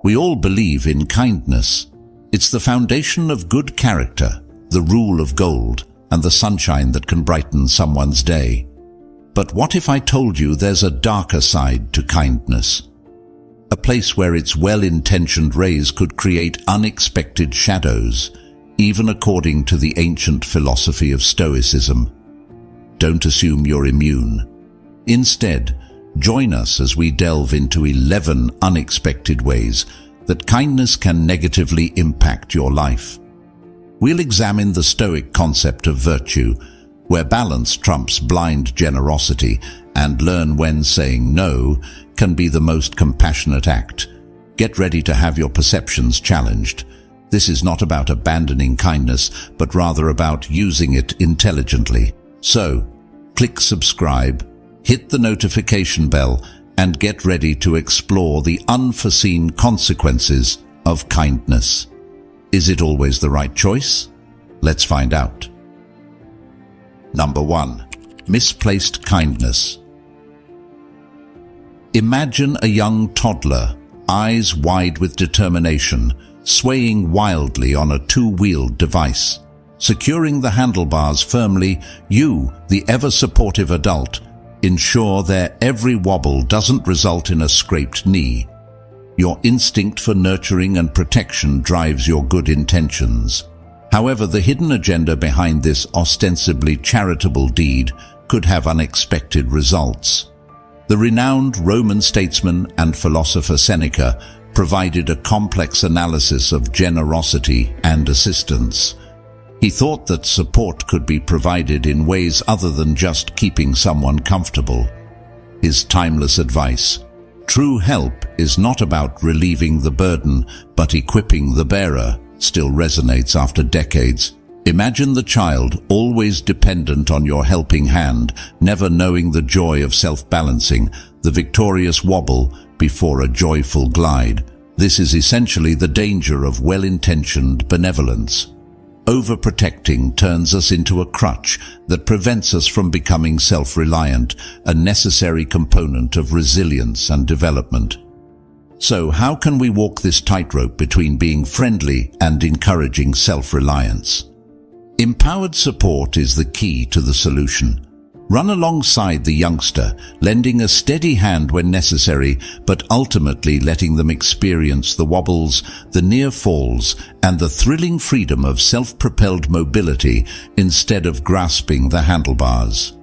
We all believe in kindness. It's the foundation of good character, the rule of gold, and the sunshine that can brighten someone's day. But what if I told you there's a darker side to kindness? A place where its well-intentioned rays could create unexpected shadows, even according to the ancient philosophy of Stoicism. Don't assume you're immune. Instead, join us as we delve into 11 unexpected ways that kindness can negatively impact your life. We'll examine the Stoic concept of virtue, where balance trumps blind generosity, and learn when saying no can be the most compassionate act. Get ready to have your perceptions challenged. This is not about abandoning kindness, but rather about using it intelligently. So, click subscribe, hit the notification bell, and get ready to explore the unforeseen consequences of kindness. Is it always the right choice? Let's find out. Number 1. Misplaced kindness. Imagine a young toddler, eyes wide with determination, swaying wildly on a two-wheeled device. Securing the handlebars firmly, you, the ever-supportive adult, ensure their every wobble doesn't result in a scraped knee. Your instinct for nurturing and protection drives your good intentions. However, the hidden agenda behind this ostensibly charitable deed could have unexpected results. The renowned Roman statesman and philosopher Seneca provided a complex analysis of generosity and assistance. He thought that support could be provided in ways other than just keeping someone comfortable. His timeless advice, "True help is not about relieving the burden, but equipping the bearer," still resonates after decades. Imagine the child always dependent on your helping hand, never knowing the joy of self-balancing, the victorious wobble before a joyful glide. This is essentially the danger of well-intentioned benevolence. Overprotecting turns us into a crutch that prevents us from becoming self-reliant, a necessary component of resilience and development. So how can we walk this tightrope between being friendly and encouraging self-reliance? Empowered support is the key to the solution. Run alongside the youngster, lending a steady hand when necessary, but ultimately letting them experience the wobbles, the near falls, and the thrilling freedom of self-propelled mobility instead of grasping the handlebars.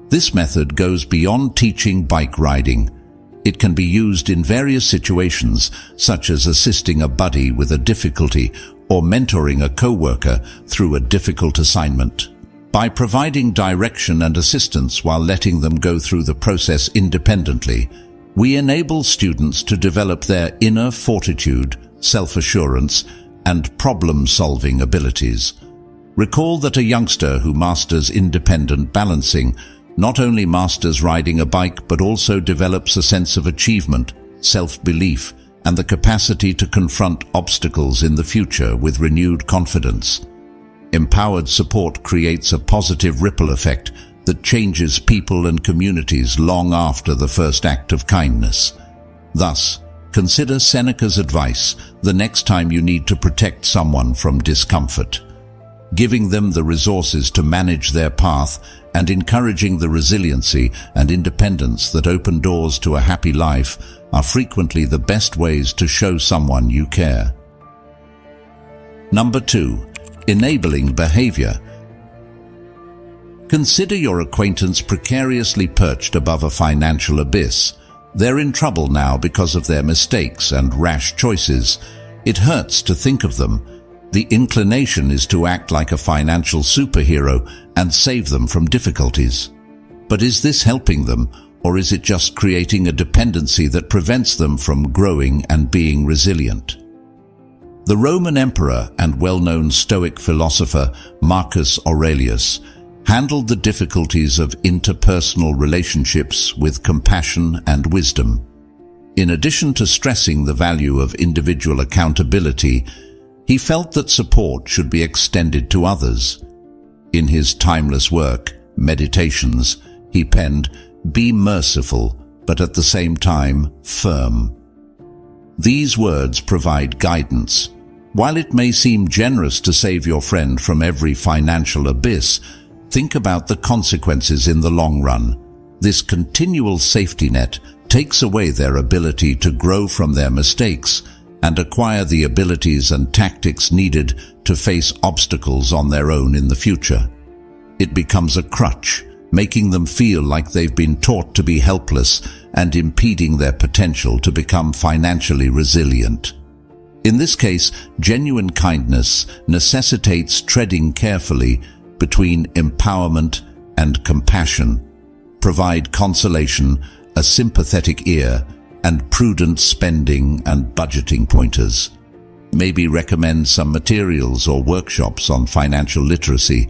This method goes beyond teaching bike riding. It can be used in various situations, such as assisting a buddy with a difficulty or mentoring a co-worker through a difficult assignment. By providing direction and assistance while letting them go through the process independently, we enable students to develop their inner fortitude, self-assurance, and problem-solving abilities. Recall that a youngster who masters independent balancing not only masters riding a bike but also develops a sense of achievement, self-belief, and the capacity to confront obstacles in the future with renewed confidence. Empowered support creates a positive ripple effect that changes people and communities long after the first act of kindness. Thus, consider Seneca's advice the next time you need to protect someone from discomfort. Giving them the resources to manage their path and encouraging the resiliency and independence that open doors to a happy life are frequently the best ways to show someone you care. Number 2. Enabling behavior. Consider your acquaintance precariously perched above a financial abyss. They're in trouble now because of their mistakes and rash choices. It hurts to think of them. The inclination is to act like a financial superhero and save them from difficulties. But is this helping them, or is it just creating a dependency that prevents them from growing and being resilient? The Roman emperor and well-known Stoic philosopher Marcus Aurelius handled the difficulties of interpersonal relationships with compassion and wisdom. In addition to stressing the value of individual accountability, he felt that support should be extended to others. In his timeless work, Meditations, he penned, "Be merciful, but at the same time firm." These words provide guidance. While it may seem generous to save your friend from every financial abyss, think about the consequences in the long run. This continual safety net takes away their ability to grow from their mistakes and acquire the abilities and tactics needed to face obstacles on their own in the future. It becomes a crutch, making them feel like they've been taught to be helpless and impeding their potential to become financially resilient. In this case, genuine kindness necessitates treading carefully between empowerment and compassion. Provide consolation, a sympathetic ear, and prudent spending and budgeting pointers. Maybe recommend some materials or workshops on financial literacy,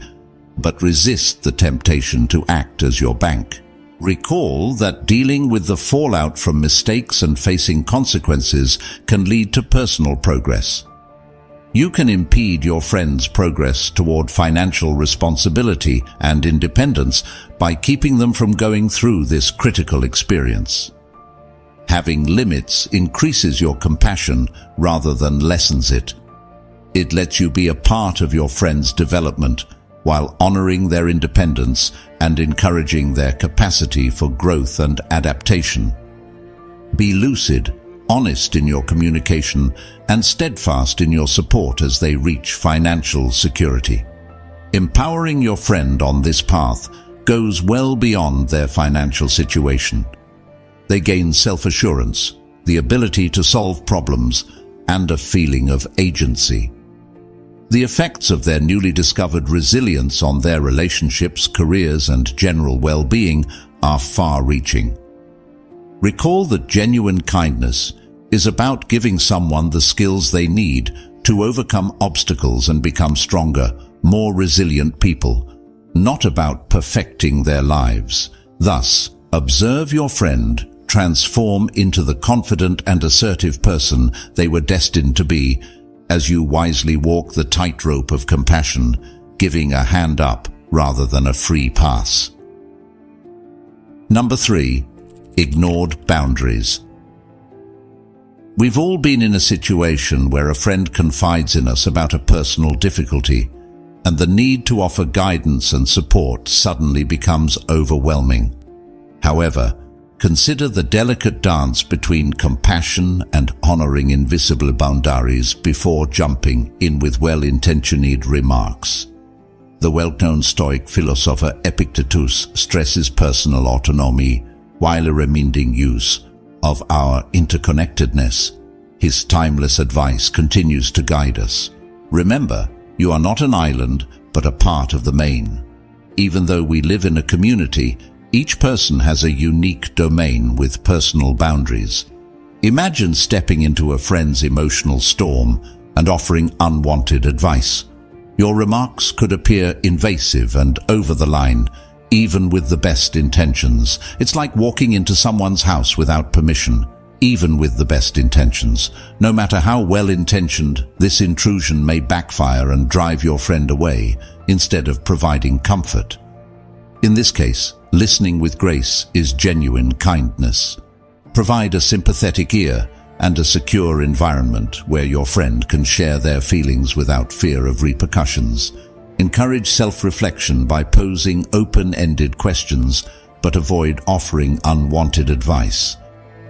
but resist the temptation to act as your bank. Recall that dealing with the fallout from mistakes and facing consequences can lead to personal progress. You can impede your friend's progress toward financial responsibility and independence by keeping them from going through this critical experience. Having limits increases your compassion rather than lessens it. It lets you be a part of your friend's development while honoring their independence and encouraging their capacity for growth and adaptation. Be lucid, honest in your communication, and steadfast in your support as they reach financial security. Empowering your friend on this path goes well beyond their financial situation. They gain self-assurance, the ability to solve problems, and a feeling of agency. The effects of their newly discovered resilience on their relationships, careers, and general well-being are far-reaching. Recall that genuine kindness is about giving someone the skills they need to overcome obstacles and become stronger, more resilient people, not about perfecting their lives. Thus, observe your friend transform into the confident and assertive person they were destined to be as you wisely walk the tightrope of compassion, giving a hand up rather than a free pass. Number 3. Ignored boundaries. We've all been in a situation where a friend confides in us about a personal difficulty, and the need to offer guidance and support suddenly becomes overwhelming. However, consider the delicate dance between compassion and honoring invisible boundaries before jumping in with well-intentioned remarks. The well-known Stoic philosopher Epictetus stresses personal autonomy while reminding use of our interconnectedness. His timeless advice continues to guide us. Remember, you are not an island, but a part of the main. Even though we live in a community, each person has a unique domain with personal boundaries. Imagine stepping into a friend's emotional storm and offering unwanted advice. Your remarks could appear invasive and over the line, even with the best intentions. It's like walking into someone's house without permission, even with the best intentions. No matter how well-intentioned, this intrusion may backfire and drive your friend away instead of providing comfort. In this case, listening with grace is genuine kindness. Provide a sympathetic ear and a secure environment where your friend can share their feelings without fear of repercussions. Encourage self-reflection by posing open-ended questions, but avoid offering unwanted advice.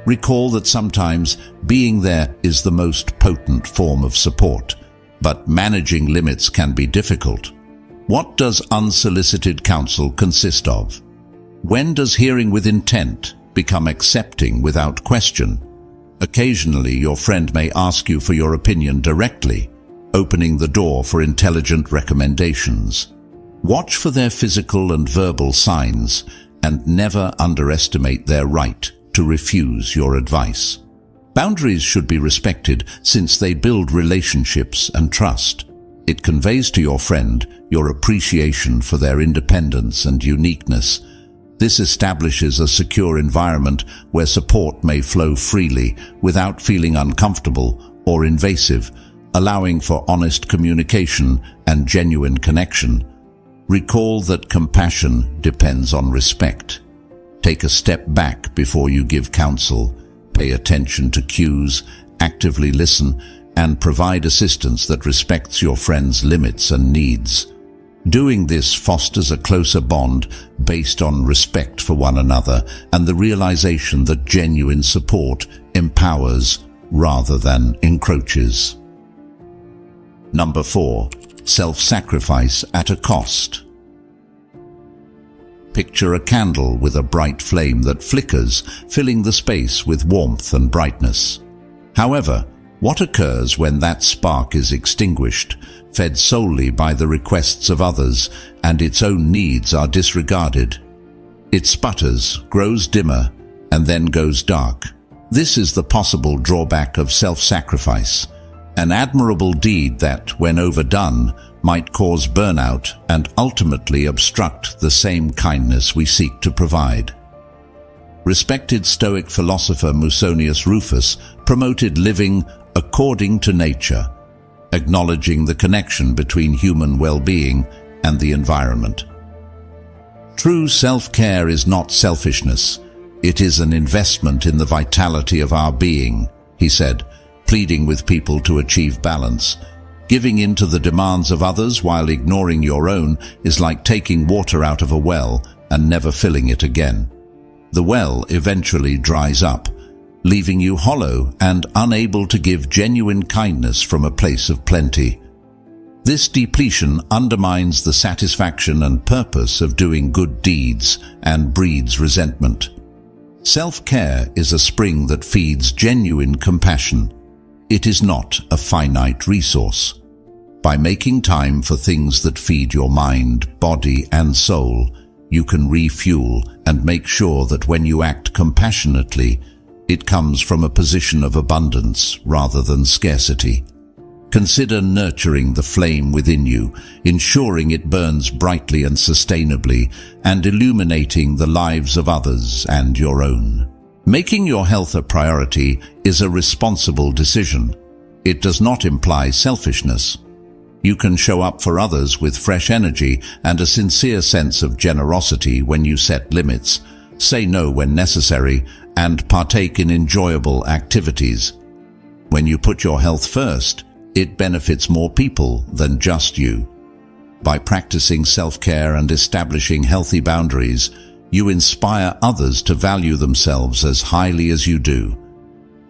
Recall that sometimes being there is the most potent form of support, but managing limits can be difficult. What does unsolicited counsel consist of? When does hearing with intent become accepting without question? Occasionally, your friend may ask you for your opinion directly, opening the door for intelligent recommendations. Watch for their physical and verbal signs and never underestimate their right to refuse your advice. Boundaries should be respected since they build relationships and trust. It conveys to your friend your appreciation for their independence and uniqueness. This establishes a secure environment where support may flow freely without feeling uncomfortable or invasive, allowing for honest communication and genuine connection. Recall that compassion depends on respect. Take a step back before you give counsel, pay attention to cues, actively listen, and provide assistance that respects your friend's limits and needs. Doing this fosters a closer bond based on respect for one another and the realization that genuine support empowers rather than encroaches. Number 4. Self-sacrifice at a cost. Picture a candle with a bright flame that flickers, filling the space with warmth and brightness. However, what occurs when that spark is extinguished, fed solely by the requests of others, and its own needs are disregarded? It sputters, grows dimmer, and then goes dark. This is the possible drawback of self-sacrifice, an admirable deed that, when overdone, might cause burnout and ultimately obstruct the same kindness we seek to provide. Respected Stoic philosopher Musonius Rufus promoted living according to nature, acknowledging the connection between human well-being and the environment. True self-care is not selfishness. It is an investment in the vitality of our being, he said, pleading with people to achieve balance. Giving in to the demands of others while ignoring your own is like taking water out of a well and never filling it again. The well eventually dries up, leaving you hollow and unable to give genuine kindness from a place of plenty. This depletion undermines the satisfaction and purpose of doing good deeds and breeds resentment. Self-care is a spring that feeds genuine compassion. It is not a finite resource. By making time for things that feed your mind, body, and soul, you can refuel and make sure that when you act compassionately, it comes from a position of abundance rather than scarcity. Consider nurturing the flame within you, ensuring it burns brightly and sustainably, and illuminating the lives of others and your own. Making your health a priority is a responsible decision. It does not imply selfishness. You can show up for others with fresh energy and a sincere sense of generosity when you set limits, say no when necessary, and partake in enjoyable activities. When you put your health first, it benefits more people than just you. By practicing self-care and establishing healthy boundaries, you inspire others to value themselves as highly as you do.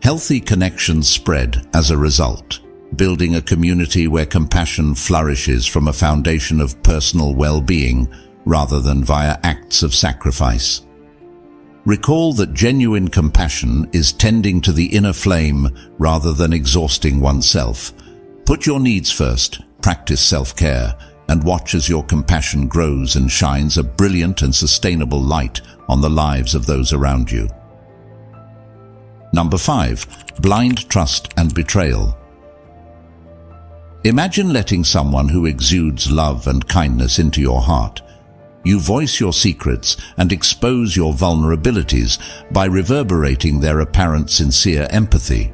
Healthy connections spread as a result, building a community where compassion flourishes from a foundation of personal well-being rather than via acts of sacrifice. Recall that genuine compassion is tending to the inner flame rather than exhausting oneself. Put your needs first, practice self-care, and watch as your compassion grows and shines a brilliant and sustainable light on the lives of those around you. Number 5. Blind trust and betrayal. Imagine letting someone who exudes love and kindness into your heart. You voice your secrets and expose your vulnerabilities by reverberating their apparent sincere empathy.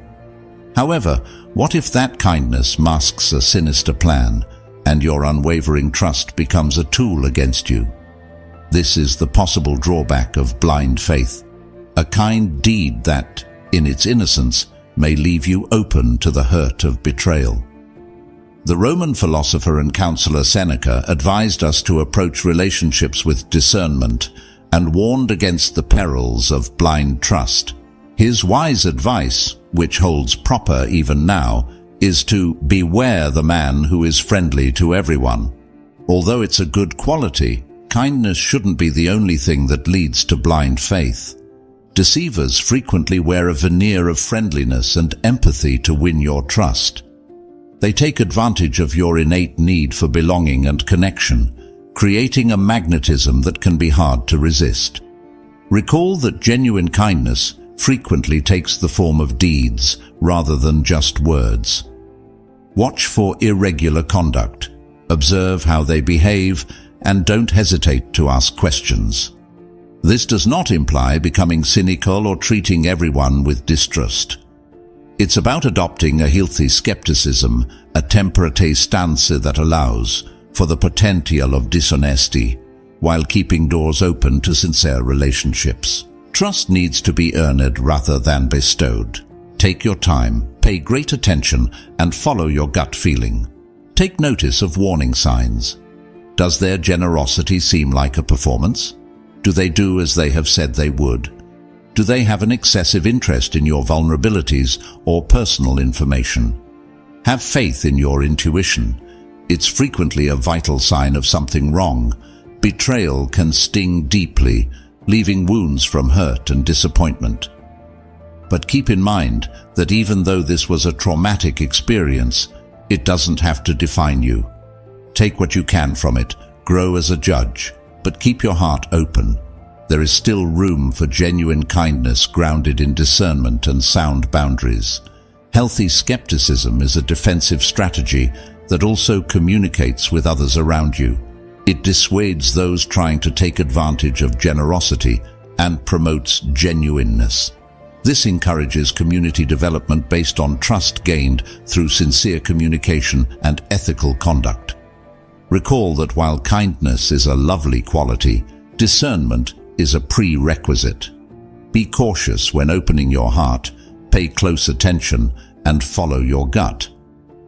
However, what if that kindness masks a sinister plan, and your unwavering trust becomes a tool against you? This is the possible drawback of blind faith, a kind deed that, in its innocence, may leave you open to the hurt of betrayal. The Roman philosopher and counselor Seneca advised us to approach relationships with discernment and warned against the perils of blind trust. His wise advice, which holds proper even now, is to beware the man who is friendly to everyone. Although it's a good quality, kindness shouldn't be the only thing that leads to blind faith. Deceivers frequently wear a veneer of friendliness and empathy to win your trust. They take advantage of your innate need for belonging and connection, creating a magnetism that can be hard to resist. Recall that genuine kindness frequently takes the form of deeds rather than just words. Watch for irregular conduct, observe how they behave, and don't hesitate to ask questions. This does not imply becoming cynical or treating everyone with distrust. It's about adopting a healthy skepticism, a temperate stance that allows for the potential of dishonesty, while keeping doors open to sincere relationships. Trust needs to be earned rather than bestowed. Take your time, pay great attention and follow your gut feeling. Take notice of warning signs. Does their generosity seem like a performance? Do they do as they have said they would? Do they have an excessive interest in your vulnerabilities or personal information? Have faith in your intuition. It's frequently a vital sign of something wrong. Betrayal can sting deeply, leaving wounds from hurt and disappointment. But keep in mind that even though this was a traumatic experience, it doesn't have to define you. Take what you can from it, grow as a judge, but keep your heart open. There is still room for genuine kindness grounded in discernment and sound boundaries. Healthy skepticism is a defensive strategy that also communicates with others around you. It dissuades those trying to take advantage of generosity and promotes genuineness. This encourages community development based on trust gained through sincere communication and ethical conduct. Recall that while kindness is a lovely quality, discernment is a prerequisite. Be cautious when opening your heart, pay close attention, and follow your gut.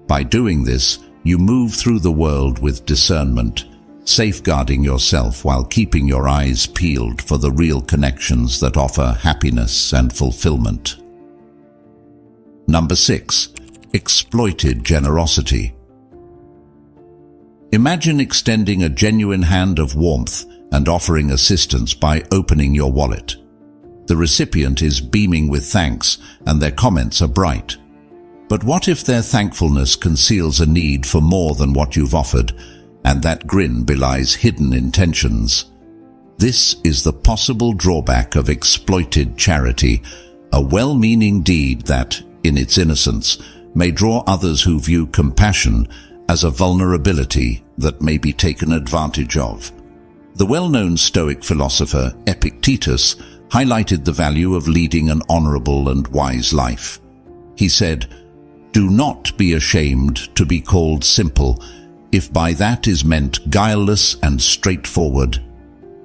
By doing this, you move through the world with discernment, safeguarding yourself while keeping your eyes peeled for the real connections that offer happiness and fulfillment. Number 6. Exploited generosity. Imagine extending a genuine hand of warmth and offering assistance by opening your wallet. The recipient is beaming with thanks and their comments are bright. But what if their thankfulness conceals a need for more than what you've offered, and that grin belies hidden intentions? This is the possible drawback of exploited charity, a well-meaning deed that, in its innocence, may draw others who view compassion as a vulnerability that may be taken advantage of. The well-known Stoic philosopher Epictetus highlighted the value of leading an honorable and wise life. He said, "Do not be ashamed to be called simple, if by that is meant guileless and straightforward."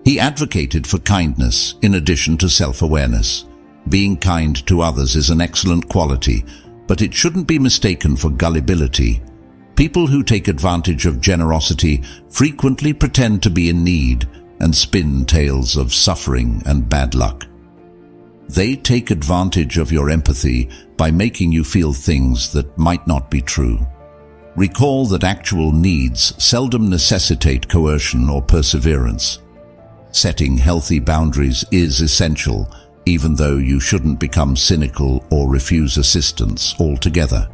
He advocated for kindness in addition to self-awareness. Being kind to others is an excellent quality, but it shouldn't be mistaken for gullibility. People who take advantage of generosity frequently pretend to be in need and spin tales of suffering and bad luck. They take advantage of your empathy by making you feel things that might not be true. Recall that actual needs seldom necessitate coercion or perseverance. Setting healthy boundaries is essential, even though you shouldn't become cynical or refuse assistance altogether.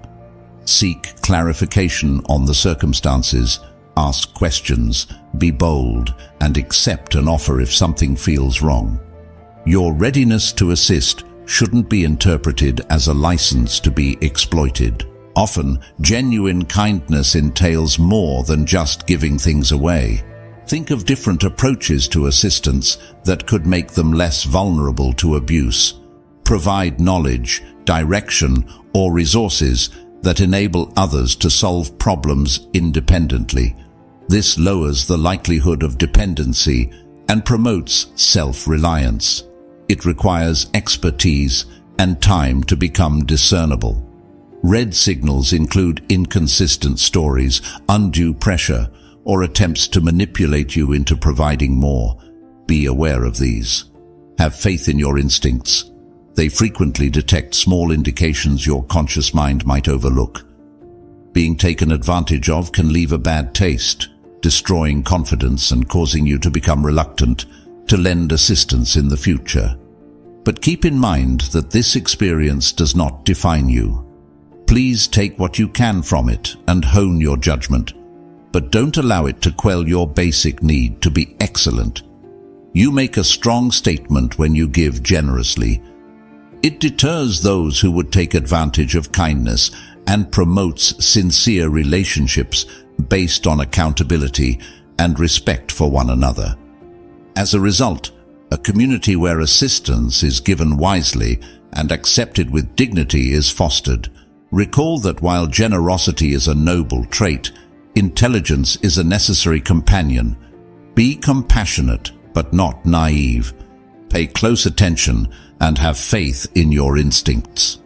Seek clarification on the circumstances, ask questions, be bold, and accept an offer if something feels wrong. Your readiness to assist shouldn't be interpreted as a license to be exploited. Often, genuine kindness entails more than just giving things away. Think of different approaches to assistance that could make them less vulnerable to abuse. Provide knowledge, direction, or resources that enable others to solve problems independently. This lowers the likelihood of dependency and promotes self-reliance. It requires expertise and time to become discernible. Red signals include inconsistent stories, undue pressure, or attempts to manipulate you into providing more. Be aware of these. Have faith in your instincts. They frequently detect small indications your conscious mind might overlook. Being taken advantage of can leave a bad taste, destroying confidence and causing you to become reluctant to lend assistance in the future. But keep in mind that this experience does not define you. Please take what you can from it and hone your judgment, but don't allow it to quell your basic need to be excellent. You make a strong statement when you give generously. It deters those who would take advantage of kindness and promotes sincere relationships based on accountability and respect for one another. As a result, a community where assistance is given wisely and accepted with dignity is fostered. Recall that while generosity is a noble trait, intelligence is a necessary companion. Be compassionate, but not naive. Pay close attention and have faith in your instincts.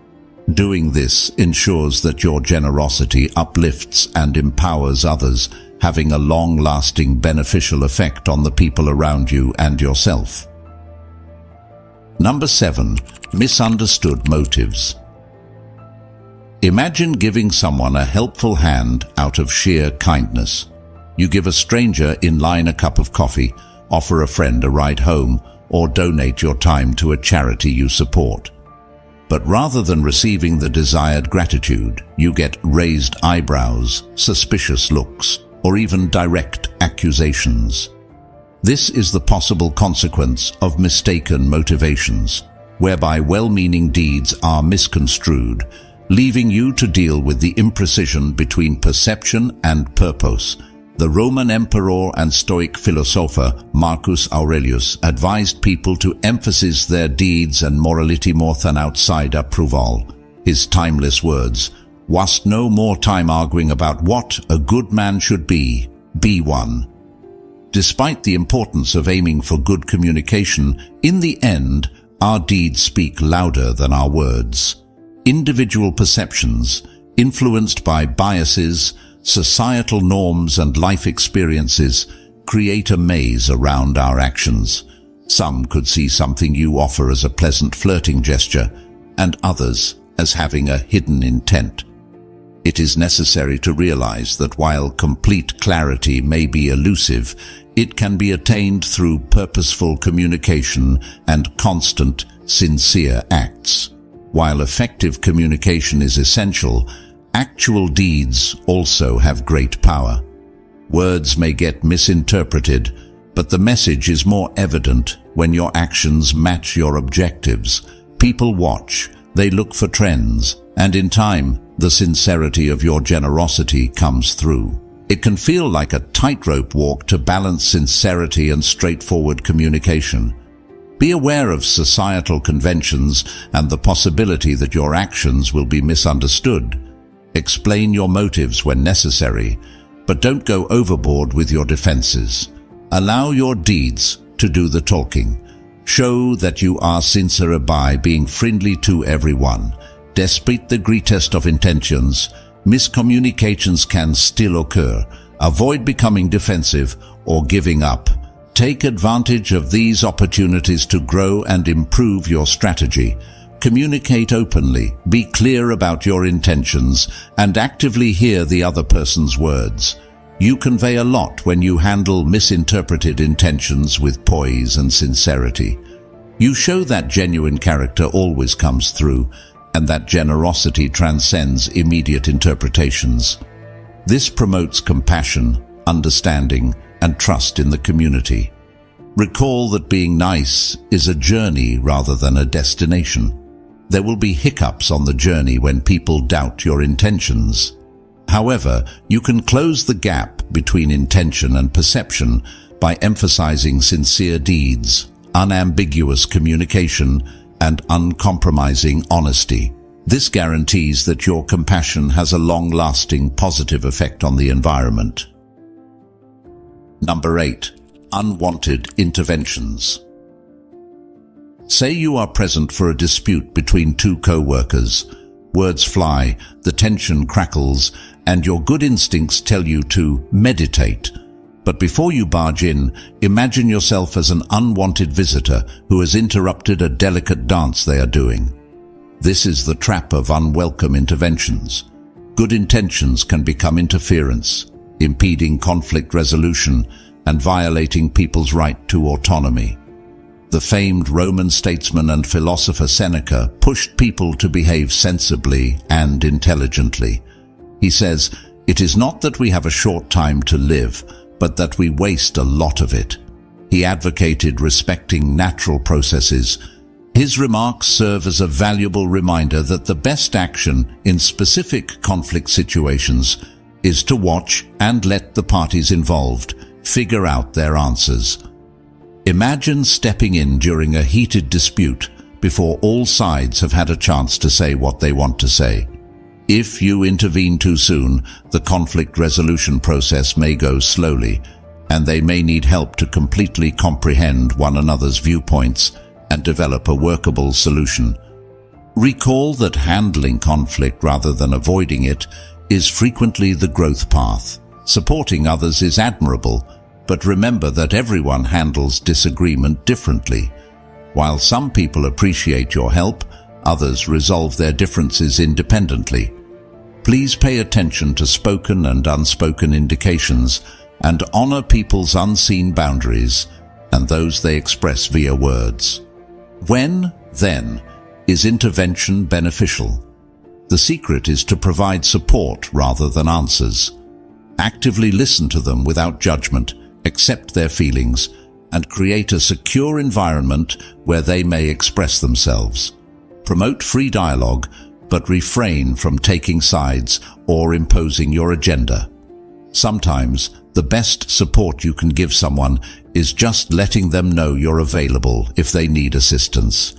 Doing this ensures that your generosity uplifts and empowers others, having a long-lasting beneficial effect on the people around you and yourself. Number 7. Misunderstood motives. Imagine giving someone a helpful hand out of sheer kindness. You give a stranger in line a cup of coffee, offer a friend a ride home, or donate your time to a charity you support. But rather than receiving the desired gratitude, you get raised eyebrows, suspicious looks, or even direct accusations. This is the possible consequence of mistaken motivations, whereby well-meaning deeds are misconstrued, leaving you to deal with the imprecision between perception and purpose. The Roman emperor and Stoic philosopher Marcus Aurelius advised people to emphasize their deeds and morality more than outside approval. His timeless words, "Waste no more time arguing about what a good man should be one." Despite the importance of aiming for good communication, in the end, our deeds speak louder than our words. Individual perceptions, influenced by biases, societal norms and life experiences, create a maze around our actions. Some could see something you offer as a pleasant flirting gesture, and others as having a hidden intent. It is necessary to realize that while complete clarity may be elusive, it can be attained through purposeful communication and constant, sincere acts. While effective communication is essential, actual deeds also have great power. Words may get misinterpreted, but the message is more evident when your actions match your objectives. People watch, they look for trends, and in time, the sincerity of your generosity comes through. It can feel like a tightrope walk to balance sincerity and straightforward communication. Be aware of societal conventions and the possibility that your actions will be misunderstood. Explain your motives when necessary, but don't go overboard with your defenses. Allow your deeds to do the talking. Show that you are sincere by being friendly to everyone. Despite the greatest of intentions, miscommunications can still occur. Avoid becoming defensive or giving up. Take advantage of these opportunities to grow and improve your strategy. Communicate openly, be clear about your intentions, and actively hear the other person's words. You convey a lot when you handle misinterpreted intentions with poise and sincerity. You show that genuine character always comes through, and that generosity transcends immediate interpretations. This promotes compassion, understanding, and trust in the community. Recall that being nice is a journey rather than a destination. There will be hiccups on the journey when people doubt your intentions. However, you can close the gap between intention and perception by emphasizing sincere deeds, unambiguous communication, and uncompromising honesty. This guarantees that your compassion has a long-lasting positive effect on the environment. Number 8. Unwanted interventions. Say you are present for a dispute between two co-workers. Words fly, the tension crackles, and your good instincts tell you to meditate. But before you barge in, imagine yourself as an unwanted visitor who has interrupted a delicate dance they are doing. This is the trap of unwelcome interventions. Good intentions can become interference, impeding conflict resolution and violating people's right to autonomy. The famed Roman statesman and philosopher Seneca pushed people to behave sensibly and intelligently. He says, "It is not that we have a short time to live, but that we waste a lot of it." He advocated respecting natural processes. His remarks serve as a valuable reminder that the best action in specific conflict situations is to watch and let the parties involved figure out their answers. Imagine stepping in during a heated dispute before all sides have had a chance to say what they want to say. If you intervene too soon, the conflict resolution process may go slowly, and they may need help to completely comprehend one another's viewpoints and develop a workable solution. Recall that handling conflict rather than avoiding it is frequently the growth path. Supporting others is admirable, but remember that everyone handles disagreement differently. While some people appreciate your help, others resolve their differences independently. Please pay attention to spoken and unspoken indications and honor people's unseen boundaries and those they express via words. When, then, is intervention beneficial? The secret is to provide support rather than answers. Actively listen to them without judgment, accept their feelings, and create a secure environment where they may express themselves. Promote free dialogue, but refrain from taking sides or imposing your agenda. Sometimes, the best support you can give someone is just letting them know you're available if they need assistance.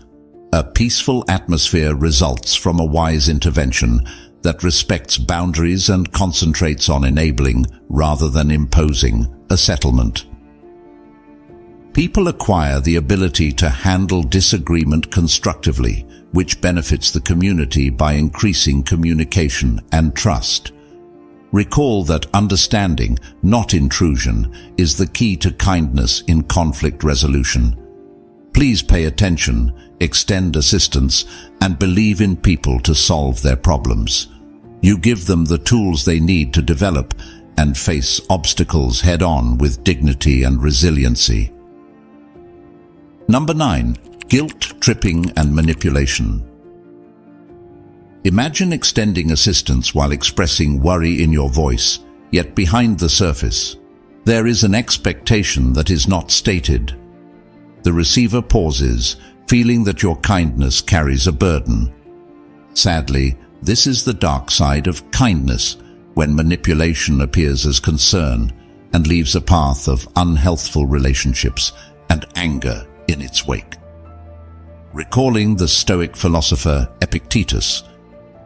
A peaceful atmosphere results from a wise intervention that respects boundaries and concentrates on enabling rather than imposing a settlement. People acquire the ability to handle disagreement constructively, which benefits the community by increasing communication and trust. Recall that understanding, not intrusion, is the key to kindness in conflict resolution. Please pay attention, extend assistance, and believe in people to solve their problems. You give them the tools they need to develop and face obstacles head-on with dignity and resiliency. Number 9. Guilt, tripping, and manipulation. Imagine extending assistance while expressing worry in your voice, yet behind the surface, there is an expectation that is not stated. The receiver pauses, feeling that your kindness carries a burden. Sadly, this is the dark side of kindness, when manipulation appears as concern and leaves a path of unhealthful relationships and anger in its wake. Recalling the Stoic philosopher Epictetus,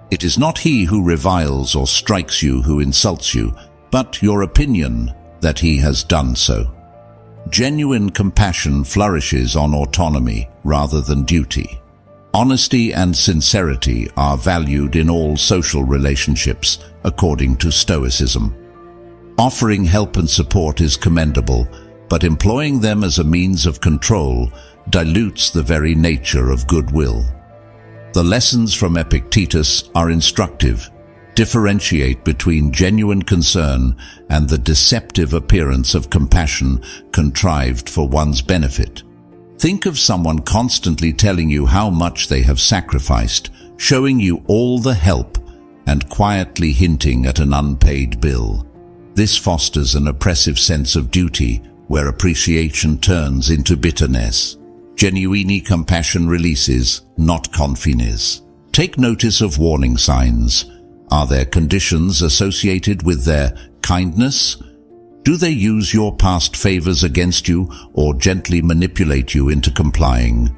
it is not he who reviles or strikes you who insults you, but your opinion that he has done so. Genuine compassion flourishes on autonomy rather than duty. Honesty and sincerity are valued in all social relationships, according to Stoicism. Offering help and support is commendable, but employing them as a means of control dilutes the very nature of goodwill. The lessons from Epictetus are instructive. Differentiate between genuine concern and the deceptive appearance of compassion contrived for one's benefit. Think of someone constantly telling you how much they have sacrificed, showing you all the help, and quietly hinting at an unpaid bill. This fosters an oppressive sense of duty, where appreciation turns into bitterness. Genuine compassion releases, not confines. Take notice of warning signs. Are there conditions associated with their kindness? Do they use your past favors against you or gently manipulate you into complying?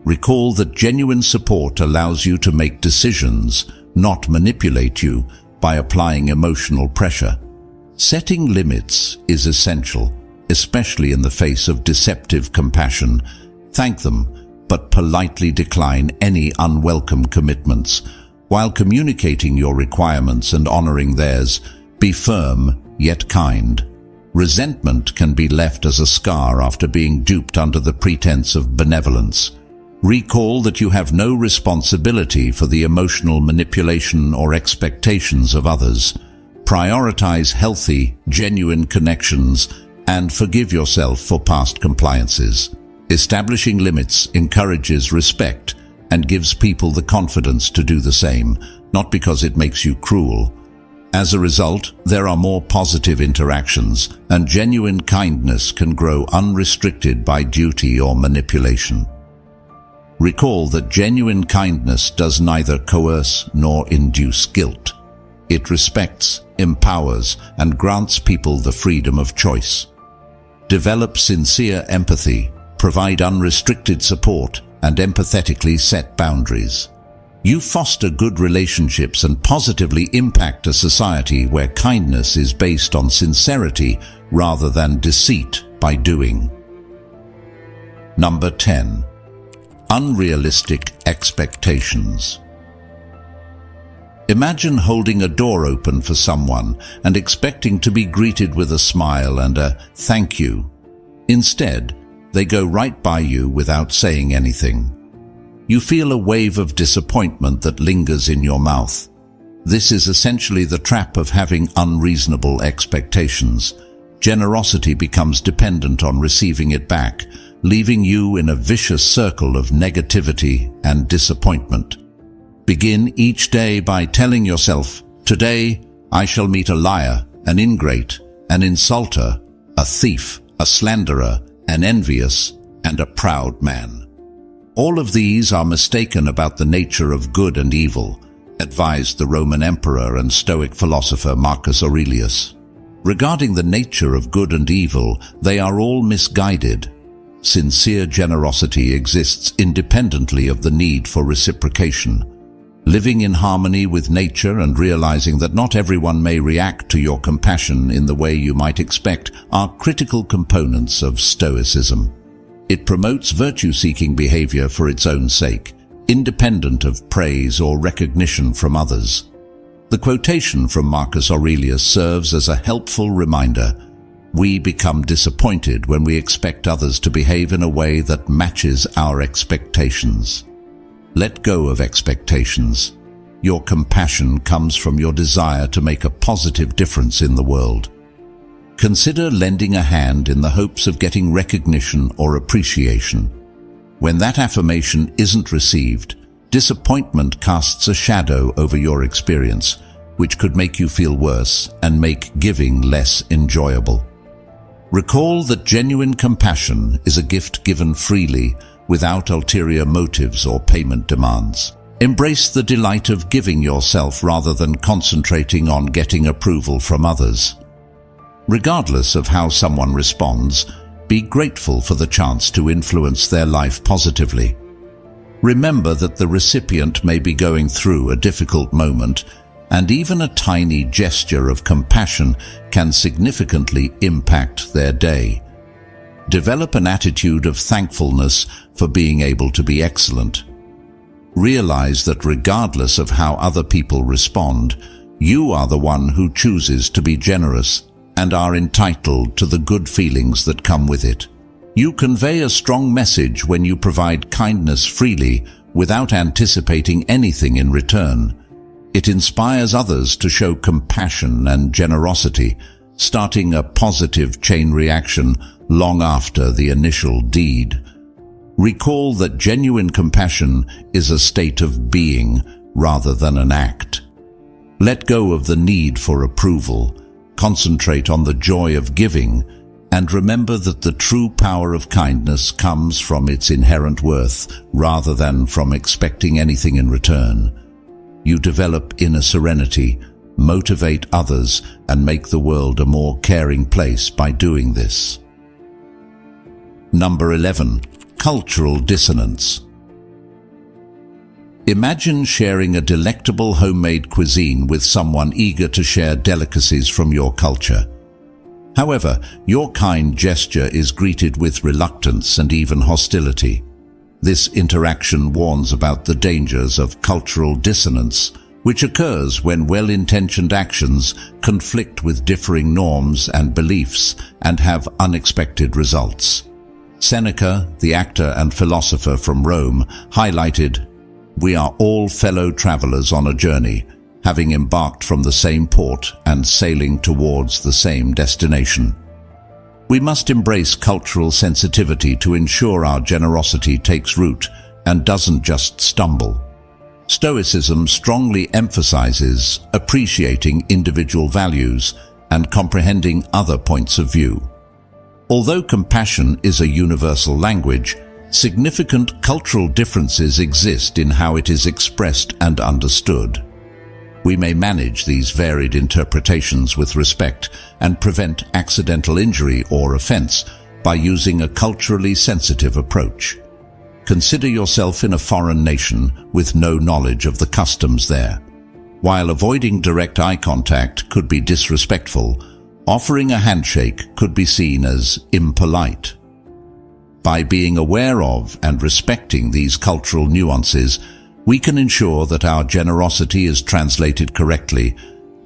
Recall that genuine support allows you to make decisions, not manipulate you by applying emotional pressure. Setting limits is essential, especially in the face of deceptive compassion. Thank them, but politely decline any unwelcome commitments. While communicating your requirements and honoring theirs, be firm yet kind. Resentment can be left as a scar after being duped under the pretense of benevolence. Recall that you have no responsibility for the emotional manipulation or expectations of others. Prioritize healthy, genuine connections and forgive yourself for past compliances. Establishing limits encourages respect and gives people the confidence to do the same, not because it makes you cruel. As a result, there are more positive interactions, and genuine kindness can grow unrestricted by duty or manipulation. Recall that genuine kindness does neither coerce nor induce guilt. It respects, empowers, and grants people the freedom of choice. Develop sincere empathy, provide unrestricted support, and empathetically set boundaries. You foster good relationships and positively impact a society where kindness is based on sincerity rather than deceit by doing. Number 10. Unrealistic expectations. Imagine holding a door open for someone and expecting to be greeted with a smile and a "thank you." Instead, they go right by you without saying anything. You feel a wave of disappointment that lingers in your mouth. This is essentially the trap of having unreasonable expectations. Generosity becomes dependent on receiving it back, leaving you in a vicious circle of negativity and disappointment. Begin each day by telling yourself, "Today I shall meet a liar, an ingrate, an insulter, a thief, a slanderer, an envious, and a proud man." All of these are mistaken about the nature of good and evil, advised the Roman emperor and Stoic philosopher Marcus Aurelius. Regarding the nature of good and evil, they are all misguided. Sincere generosity exists independently of the need for reciprocation. Living in harmony with nature and realizing that not everyone may react to your compassion in the way you might expect are critical components of Stoicism. It promotes virtue-seeking behavior for its own sake, independent of praise or recognition from others. The quotation from Marcus Aurelius serves as a helpful reminder. We become disappointed when we expect others to behave in a way that matches our expectations. Let go of expectations. Your compassion comes from your desire to make a positive difference in the world. Consider lending a hand in the hopes of getting recognition or appreciation. When that affirmation isn't received, disappointment casts a shadow over your experience, which could make you feel worse and make giving less enjoyable. Recall that genuine compassion is a gift given freely, without ulterior motives or payment demands. Embrace the delight of giving yourself rather than concentrating on getting approval from others. Regardless of how someone responds, be grateful for the chance to influence their life positively. Remember that the recipient may be going through a difficult moment, and even a tiny gesture of compassion can significantly impact their day. Develop an attitude of thankfulness for being able to be excellent. Realize that regardless of how other people respond, you are the one who chooses to be generous and are entitled to the good feelings that come with it. You convey a strong message when you provide kindness freely without anticipating anything in return. It inspires others to show compassion and generosity, starting a positive chain reaction long after the initial deed. Recall that genuine compassion is a state of being rather than an act. Let go of the need for approval, concentrate on the joy of giving, and remember that the true power of kindness comes from its inherent worth rather than from expecting anything in return. You develop inner serenity, motivate others, and make the world a more caring place by doing this. Number 11. Cultural dissonance. Imagine sharing a delectable homemade cuisine with someone eager to share delicacies from your culture. However, your kind gesture is greeted with reluctance and even hostility. This interaction warns about the dangers of cultural dissonance, which occurs when well-intentioned actions conflict with differing norms and beliefs and have unexpected results. Seneca, the actor and philosopher from Rome, highlighted, "We are all fellow travelers on a journey, having embarked from the same port and sailing towards the same destination." We must embrace cultural sensitivity to ensure our generosity takes root and doesn't just stumble. Stoicism strongly emphasizes appreciating individual values and comprehending other points of view. Although compassion is a universal language, significant cultural differences exist in how it is expressed and understood. We may manage these varied interpretations with respect and prevent accidental injury or offense by using a culturally sensitive approach. Consider yourself in a foreign nation with no knowledge of the customs there. While avoiding direct eye contact could be disrespectful, offering a handshake could be seen as impolite. By being aware of and respecting these cultural nuances, we can ensure that our generosity is translated correctly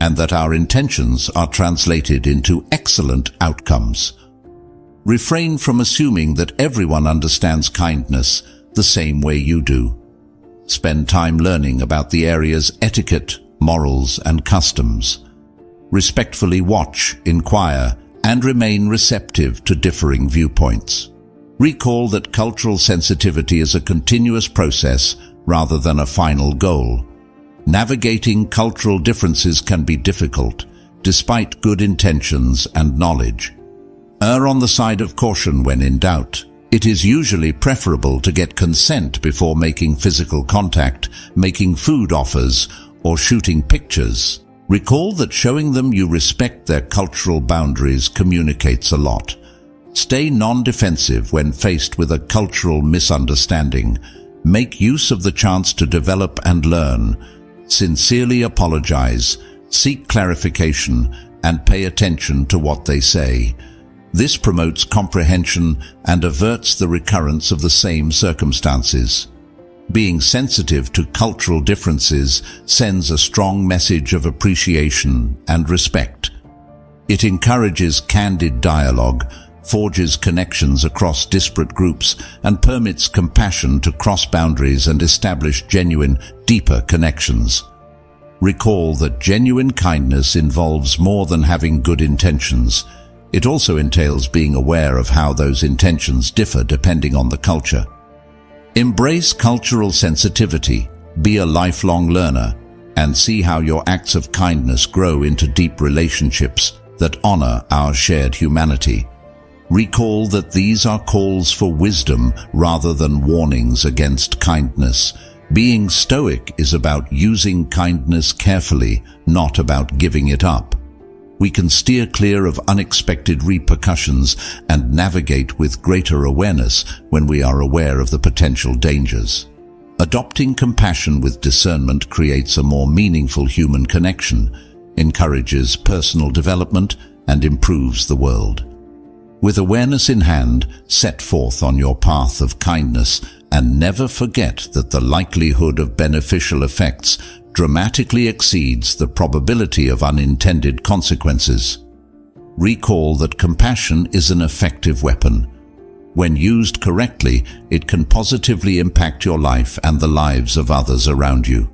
and that our intentions are translated into excellent outcomes. Refrain from assuming that everyone understands kindness the same way you do. Spend time learning about the area's etiquette, morals, and customs. Respectfully watch, inquire, and remain receptive to differing viewpoints. Recall that cultural sensitivity is a continuous process rather than a final goal. Navigating cultural differences can be difficult, despite good intentions and knowledge. Err on the side of caution when in doubt. It is usually preferable to get consent before making physical contact, making food offers, or shooting pictures. Recall that showing them you respect their cultural boundaries communicates a lot. Stay non-defensive when faced with a cultural misunderstanding. Make use of the chance to develop and learn. Sincerely apologize, seek clarification, and pay attention to what they say. This promotes comprehension and averts the recurrence of the same circumstances. Being sensitive to cultural differences sends a strong message of appreciation and respect. It encourages candid dialogue, forges connections across disparate groups, and permits compassion to cross boundaries and establish genuine, deeper connections. Recall that genuine kindness involves more than having good intentions. It also entails being aware of how those intentions differ depending on the culture. Embrace cultural sensitivity, be a lifelong learner, and see how your acts of kindness grow into deep relationships that honor our shared humanity. Recall that these are calls for wisdom rather than warnings against kindness. Being stoic is about using kindness carefully, not about giving it up. We can steer clear of unexpected repercussions and navigate with greater awareness when we are aware of the potential dangers. Adopting compassion with discernment creates a more meaningful human connection, encourages personal development, and improves the world. With awareness in hand, set forth on your path of kindness and never forget that the likelihood of beneficial effects dramatically exceeds the probability of unintended consequences. Recall that compassion is an effective weapon. When used correctly, it can positively impact your life and the lives of others around you.